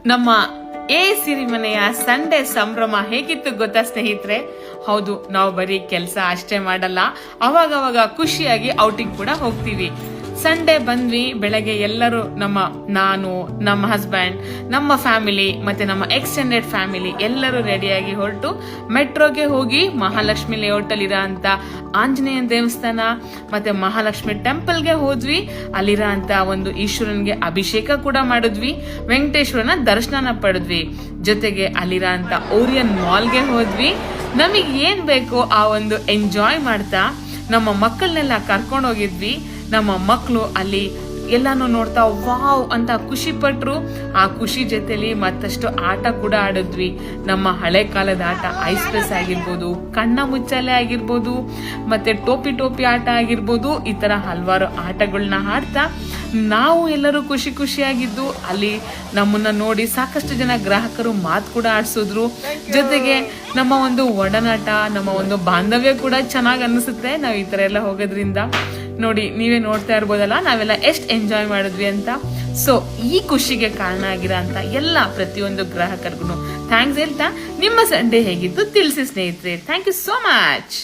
ನಮ್ಮ ಸಿರಿಮನೆಯ ಸಂಡೇ ಸಂಭ್ರಮ ಹೇಗಿತ್ತು ಗೊತ್ತಾ ಸ್ನೇಹಿತರೆ? ಹೌದು, ನಾವು ಬರೀ ಕೆಲಸ ಅಷ್ಟೇ ಮಾಡಲ್ಲ, ಅವಾಗವಾಗ ಖುಷಿಯಾಗಿ ಔಟಿಂಗ್ ಕೂಡ ಹೋಗ್ತೀವಿ. ಸಂಡೇ ಬಂದ್ವಿ, ಬೆಳಗ್ಗೆ ಎಲ್ಲರೂ ನಾನು, ನಮ್ಮ ಹಸ್ಬೆಂಡ್, ನಮ್ಮ ಫ್ಯಾಮಿಲಿ ಮತ್ತೆ ನಮ್ಮ ಎಕ್ಸ್ಟೆಂಡೆಡ್ ಫ್ಯಾಮಿಲಿ ಎಲ್ಲರೂ ರೆಡಿಯಾಗಿ ಹೊರಟು ಮೆಟ್ರೋಗೆ ಹೋಗಿ ಮಹಾಲಕ್ಷ್ಮಿ ಲೇಔಟ್ ಅಲ್ಲಿ ಇರೋ ಅಂತ ಆಂಜನೇಯ ದೇವಸ್ಥಾನ ಮತ್ತೆ ಮಹಾಲಕ್ಷ್ಮಿ ಟೆಂಪಲ್ಗೆ ಹೋದ್ವಿ. ಅಲ್ಲಿರೋ ಅಂತ ಒಂದು ಈಶ್ವರನ್ಗೆ ಅಭಿಷೇಕ ಕೂಡ ಮಾಡಿದ್ವಿ, ವೆಂಕಟೇಶ್ವರನ ದರ್ಶನ ಪಡೆದ್ವಿ. ಜೊತೆಗೆ ಅಲ್ಲಿರೋ ಅಂತ ಓರಿಯನ್ ಮಾಲ್ಗೆ ಹೋದ್ವಿ. ನಮಗ್ ಏನ್ ಬೇಕೋ ಆ ಒಂದು ಎಂಜಾಯ್ ಮಾಡ್ತಾ ನಮ್ಮ ಮಕ್ಕಳನ್ನೆಲ್ಲ ಕರ್ಕೊಂಡು ಹೋಗಿದ್ವಿ. ನಮ್ಮ ಮಕ್ಕಳು ಅಲ್ಲಿ ಎಲ್ಲಾನು ನೋಡ್ತಾ ವಾವ್ ಅಂತ ಖುಷಿ ಪಟ್ರು. ಆ ಖುಷಿ ಜೊತೆಲಿ ಮತ್ತಷ್ಟು ಆಟ ಕೂಡ ಆಡಿದ್ವಿ. ನಮ್ಮ ಹಳೆ ಕಾಲದ ಆಟ ಐಸ್ ಪ್ರೆಸ್ ಆಗಿರ್ಬೋದು, ಕಣ್ಣ ಮುಚ್ಚಾಲೆ ಆಗಿರ್ಬೋದು, ಮತ್ತೆ ಟೋಪಿ ಆಟ ಆಗಿರ್ಬೋದು, ಈ ತರ ಹಲವಾರು ಆಟಗಳನ್ನ ಆಡ್ತಾ ನಾವು ಎಲ್ಲರೂ ಖುಷಿಯಾಗಿದ್ದು. ಅಲ್ಲಿ ನಮ್ಮನ್ನ ನೋಡಿ ಸಾಕಷ್ಟು ಜನ ಗ್ರಾಹಕರು ಮಾತು ಕೂಡ ಆಡ್ಸಿದ್ರು. ಜೊತೆಗೆ ನಮ್ಮ ಒಂದು ಒಡನಾಟ, ನಮ್ಮ ಒಂದು ಬಾಂಧವ್ಯ ಕೂಡ ಚೆನ್ನಾಗಿ ಅನಿಸುತ್ತೆ ನಾವು ಈ ತರ ಎಲ್ಲ ಹೋಗೋದ್ರಿಂದ. ನೋಡಿ, ನೀವೇ ನೋಡ್ತಾ ಇರ್ಬೋದಲ್ಲ ನಾವೆಲ್ಲ ಎಷ್ಟು ಎಂಜಾಯ್ ಮಾಡಿದ್ವಿ ಅಂತ. ಸೊ ಈ ಖುಷಿಗೆ ಕಾರಣ ಆಗಿರೋ ಅಂತ ಎಲ್ಲ ಪ್ರತಿಯೊಂದು ಗ್ರಾಹಕರಿಗೂ ಥ್ಯಾಂಕ್ಸ್ ಹೇಳ್ತಾ ನಿಮ್ಮ ಸಂಡೇ ಹೇಗಿತ್ತು ತಿಳಿಸಿ ಸ್ನೇಹಿತರೆ. Thank you so much.